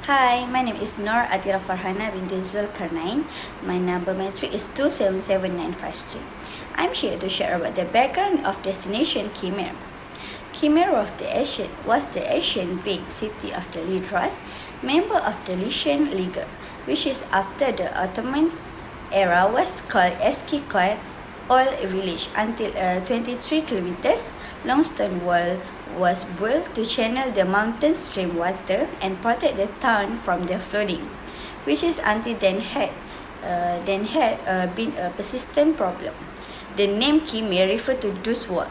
Hi, my name is Nur Atira Farhana binti Zulkarnain. My number matric is 27795. I'm here to share about the background of destination Khmer. Khmer was the ancient Greek city of the Lydians, member of the Lycian League, which is after the Ottoman era was called Eski Koyat Old Village until a 23 kilometers long stone wall was built to channel the mountain stream water and protect the town from the flooding, which is until then had been a persistent problem. The name Khmer referred to those walls.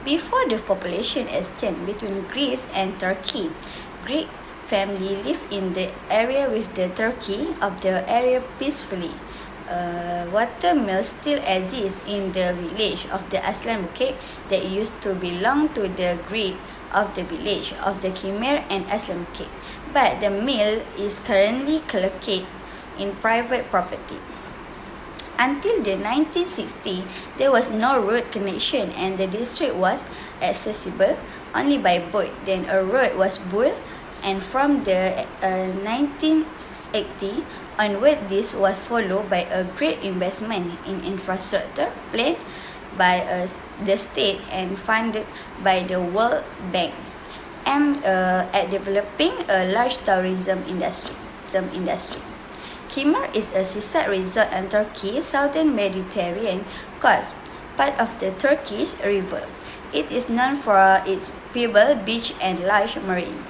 Before the population exchange between Greece and Turkey, Greek family lived in the area with the Turkey of the area peacefully. Water mills still exist in the village of the Aslan Bukit that used to belong to the Greek of the village of the Khmer and Aslan Bukit, but the mill is currently located in private property. Until the 1960s, there was no road connection and the district was accessible only by boat. Then a road was built, and from the 1980 onward, this was followed by a great investment in infrastructure planned by the state and funded by the World Bank, aimed at developing a large tourism industry. Khmer is a seaside resort on Turkey's southern Mediterranean coast, part of the Turkish River. It is known for its pebble beach and large marine.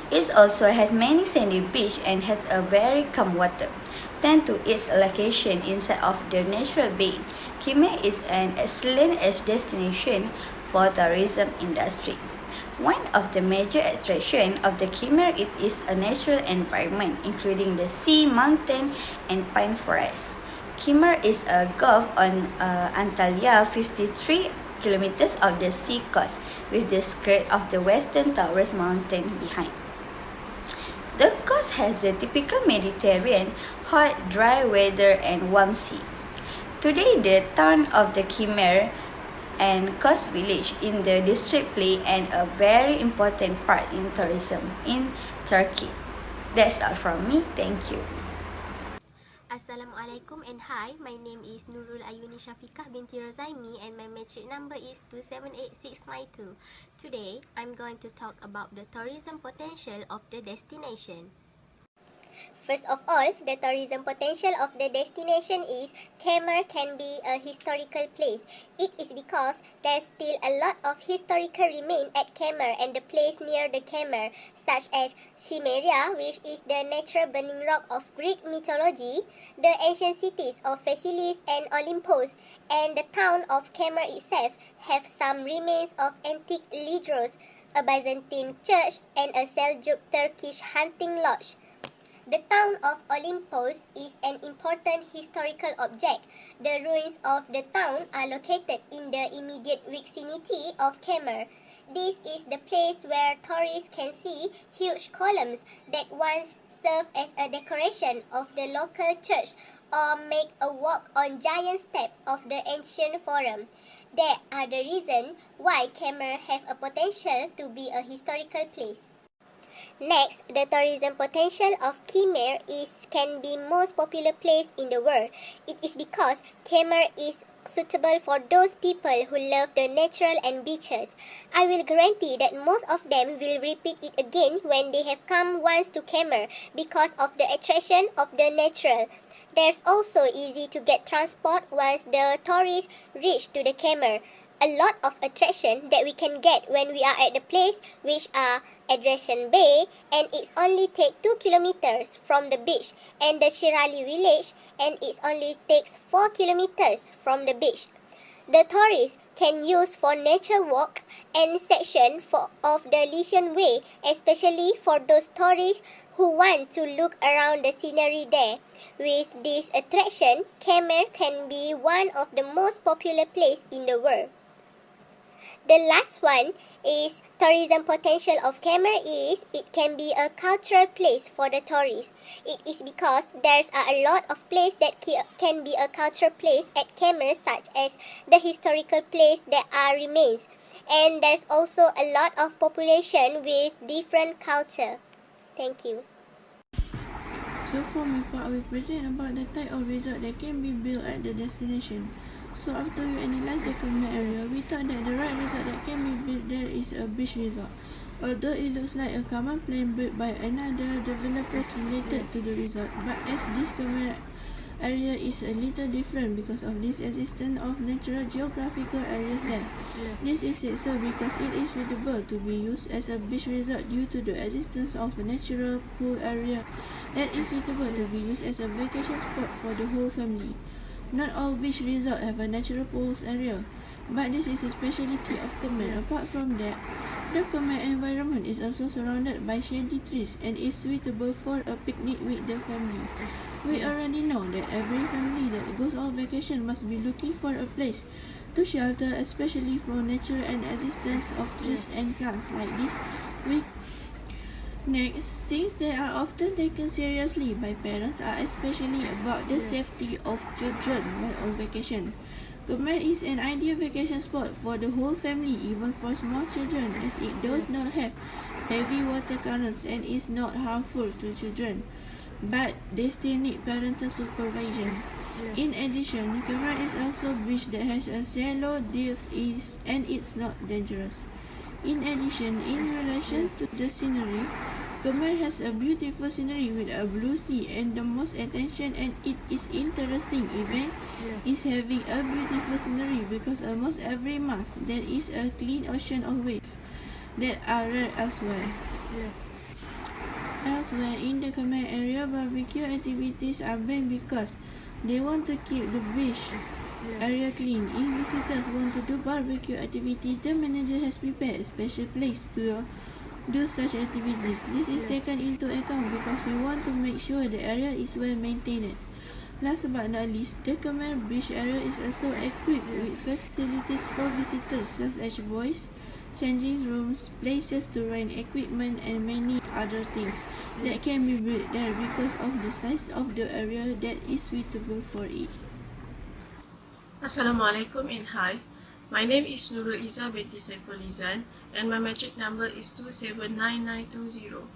It also has many sandy beaches and has a very calm water. Thanks to its location inside of the natural bay, Khmer is an excellent destination for tourism industry. One of the major attractions of the Khmer is a natural environment, including the sea, mountain, and pine forest. Khmer is a gulf on Antalya, 53 kilometers of the sea coast, with the skirt of the Western Taurus Mountain behind. The coast has the typical Mediterranean, hot, dry weather and warm sea. Today, the town of the Khmer and Coast Village in the district play a very important part in tourism in Turkey. That's all from me. Thank you. Assalamualaikum and hi, my name is Nurul Ayuni Syafiqah binti Rozaimi and my matric number is 278692. Today, I'm going to talk about the tourism potential of the destination. First of all, the tourism potential of the destination is Khmer can be a historical place. It is because there's still a lot of historical remain at Khmer and the place near the Khmer, such as Chimeria, which is the natural burning rock of Greek mythology, the ancient cities of Phaselis and Olympus, and the town of Khmer itself have some remains of antique Lydros, a Byzantine church, and a Seljuk Turkish hunting lodge. The town of Olympus is an important historical object. The ruins of the town are located in the immediate vicinity of Khmer. This is the place where tourists can see huge columns that once served as a decoration of the local church or make a walk on giant steps of the ancient forum. They are the reason why Khmer have a potential to be a historical place. Next, the tourism potential of Khmer can be most popular place in the world. It is because Khmer is suitable for those people who love the natural and beaches. I will guarantee that most of them will repeat it again when they have come once to Khmer because of the attraction of the natural. There's also easy to get transport once the tourists reach to the Khmer. A lot of attraction that we can get when we are at the place, which are Adrasan Bay, and it's only take 2 kilometers from the beach, and the Shirali village, and it only takes 4 kilometers from the beach. The tourists can use for nature walks and section of the Lycian Way, especially for those tourists who want to look around the scenery there. With this attraction, Khmer can be one of the most popular places in the world. The last one is tourism potential of Khmer is it can be a cultural place for the tourists. It is because there's a lot of places that can be a cultural place at Khmer, such as the historical place that are remains. And there's also a lot of population with different culture. Thank you. So for my part, I will present about the type of resort that can be built at the destination. So after we analyze the common area, we thought that the right resort that can be built there is a beach resort. Although it looks like a common plan built by another developer related to the resort, but as this common area is a little different because of this existence of natural geographical areas there. This is said so because it is suitable to be used as a beach resort due to the existence of a natural pool area that is suitable to be used as a vacation spot for the whole family. Not all beach resorts have a natural pools area, but this is a specialty of Khmer. Apart from that, the Khmer environment is also surrounded by shady trees and is suitable for a picnic with the family. We already know that every family that goes on vacation must be looking for a place to shelter, especially for nature and existence of trees and plants like this. Next, things that are often taken seriously by parents are especially about the safety of children while on vacation. Khmer is an ideal vacation spot for the whole family, even for small children, as it does not have heavy water currents and is not harmful to children. But they still need parental supervision. In addition, Khmer is also a beach that has a shallow depth and it's not dangerous. In addition, in relation to the scenery, Khmer has a beautiful scenery with a blue sea, and the most attention and it is interesting event is having a beautiful scenery because almost every month there is a clean ocean of waves that are rare elsewhere. Elsewhere in the Khmer area, barbecue activities are banned because they want to keep the beach area clean. If visitors want to do barbecue activities, the manager has prepared a special place to do such activities. This is taken into account because we want to make sure the area is well maintained. Last but not least, the Khmer beach area is also equipped with facilities for visitors such as boys, changing rooms, places to rent equipment and many other things that can be built there because of the size of the area that is suitable for it. Assalamualaikum and hi. My name is Nurul Iza binti Saiful Izan and my metric number is 279920.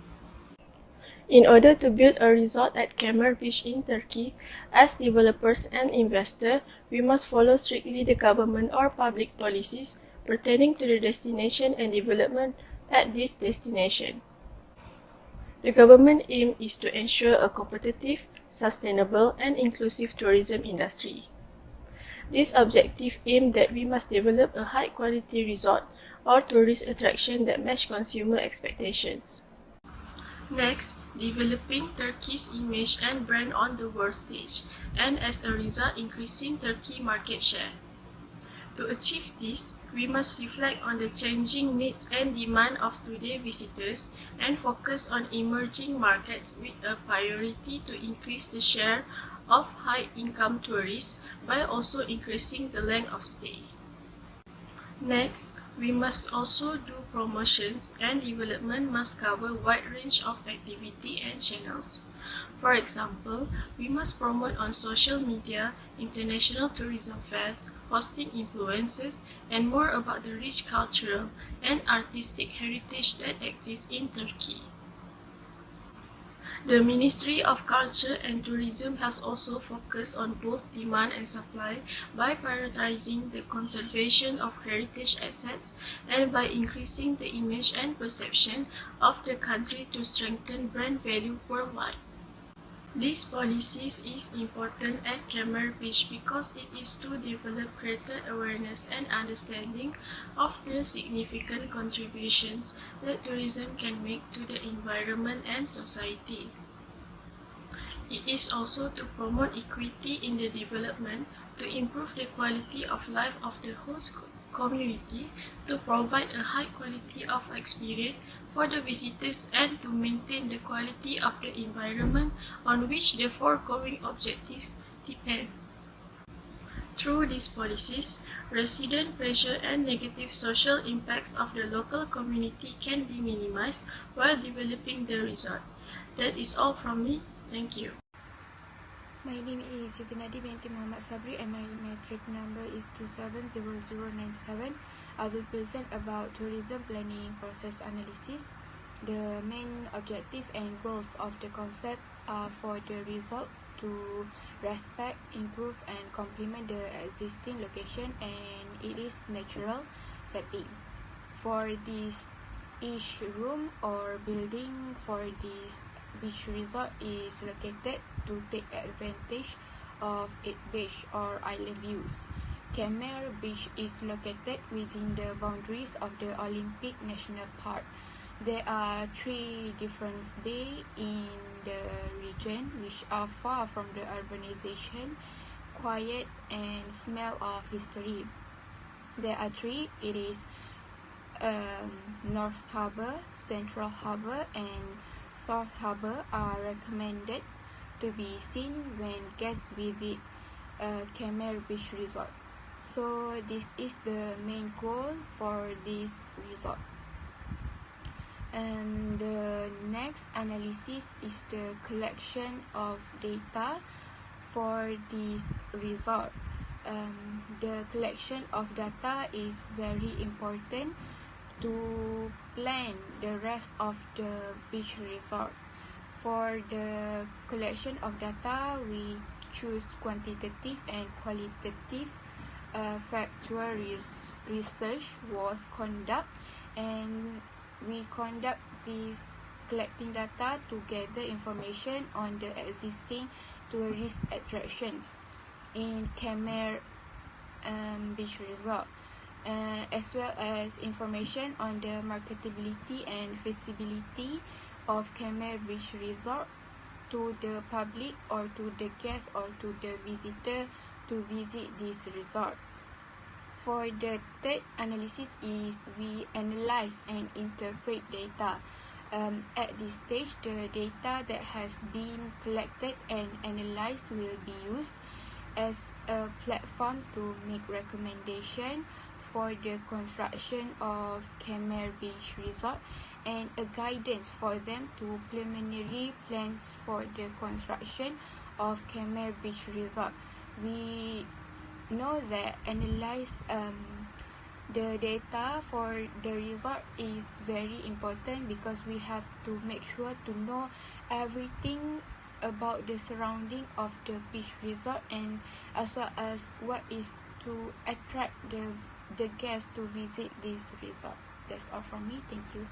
In order to build a resort at Kemer Beach in Turkey, as developers and investors, we must follow strictly the government or public policies pertaining to the destination and development at this destination. The government aim is to ensure a competitive, sustainable, and inclusive tourism industry. This objective aims that we must develop a high-quality resort or tourist attraction that match consumer expectations. Next, developing Turkey's image and brand on the world stage, and as a result, increasing Turkey market share. To achieve this, we must reflect on the changing needs and demand of today's visitors and focus on emerging markets with a priority to increase the share of high-income tourists while also increasing the length of stay. Next, we must also do promotions and development must cover a wide range of activity and channels. For example, we must promote on social media, international tourism fairs, hosting influencers, and more about the rich cultural and artistic heritage that exists in Turkey. The Ministry of Culture and Tourism has also focused on both demand and supply by prioritizing the conservation of heritage assets and by increasing the image and perception of the country to strengthen brand value worldwide. These policies is important at Khmer Beach because it is to develop greater awareness and understanding of the significant contributions that tourism can make to the environment and society. It is also to promote equity in the development, to improve the quality of life of the host community, to provide a high quality of experience for the visitors and to maintain the quality of the environment on which the foregoing objectives depend. Through these policies, resident pressure and negative social impacts of the local community can be minimized while developing the resort. That is all from me. Thank you. My name is Siti Nadi binti Muhammad Sabri and my metric number is 270097. I will present about tourism planning process analysis. The main objective and goals of the concept are for the resort to respect, improve and complement the existing location and its natural setting. For this, each room or building for this beach resort is located to take advantage of its beach or island views. Khmer Beach is located within the boundaries of the Olympic National Park. There are 3 different bays in the region which are far from the urbanization, quiet and smell of history. There are 3. It is North Harbour, Central Harbour and South Harbour are recommended to be seen when guests visit Khmer Beach Resort. So this is the main goal for this resort. And the next analysis is the collection of data for this resort. The collection of data is very important to plan the rest of the beach resort. For the collection of data, we choose quantitative and qualitative factual research was conducted, and we conduct this collecting data to gather information on the existing tourist attractions in Khmer Beach Resort, as well as information on the marketability and feasibility of Khmer Beach Resort to the public or to the guests or to the visitor to visit this resort. For the third analysis is we analyze and interpret data. At this stage, the data that has been collected and analyzed will be used as a platform to make recommendation for the construction of Khmer Beach Resort and a guidance for them to preliminary plans for the construction of Khmer Beach Resort. We know that analyze the data for the resort is very important because we have to make sure to know everything about the surrounding of the beach resort and as well as what is to attract the guests to visit this resort. That's all from me. Thank you.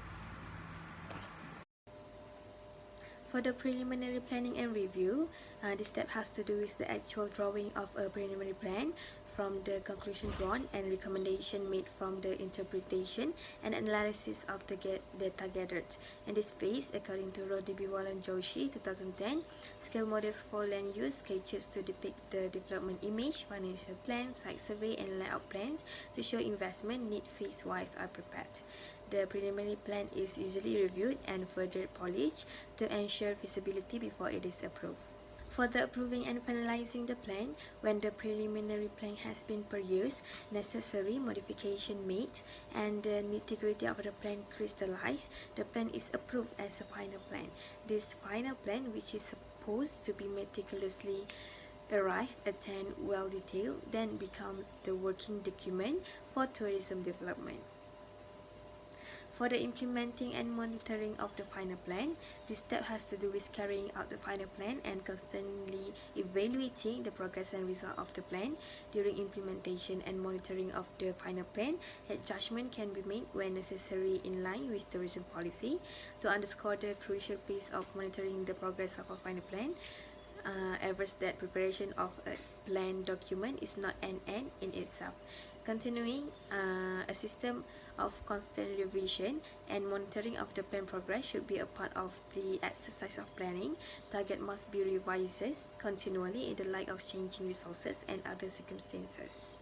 For the preliminary planning and review, this step has to do with the actual drawing of a preliminary plan from the conclusion drawn and recommendation made from the interpretation and analysis of the data gathered. In this phase, according to Rodibhiwalan Joshi 2010, scale models for land use sketches to depict the development image, financial plan, site survey and layout plans to show investment need phase-wise are prepared. The preliminary plan is usually reviewed and further polished to ensure feasibility before it is approved. For the approving and finalizing the plan, when the preliminary plan has been produced, necessary modification made, and the nitty-gritty of the plan crystallized, the plan is approved as a final plan. This final plan, which is supposed to be meticulously arrived at and well detailed, then becomes the working document for tourism development. For the implementing and monitoring of the final plan, this step has to do with carrying out the final plan and constantly evaluating the progress and result of the plan. During implementation and monitoring of the final plan, a judgment can be made when necessary in line with tourism policy. To underscore the crucial piece of monitoring the progress of a final plan, avers that preparation of a plan document is not an end in itself. Continuing a system of constant revision and monitoring of the plan progress should be a part of the exercise of planning. Target must be revised continually in the light of changing resources and other circumstances.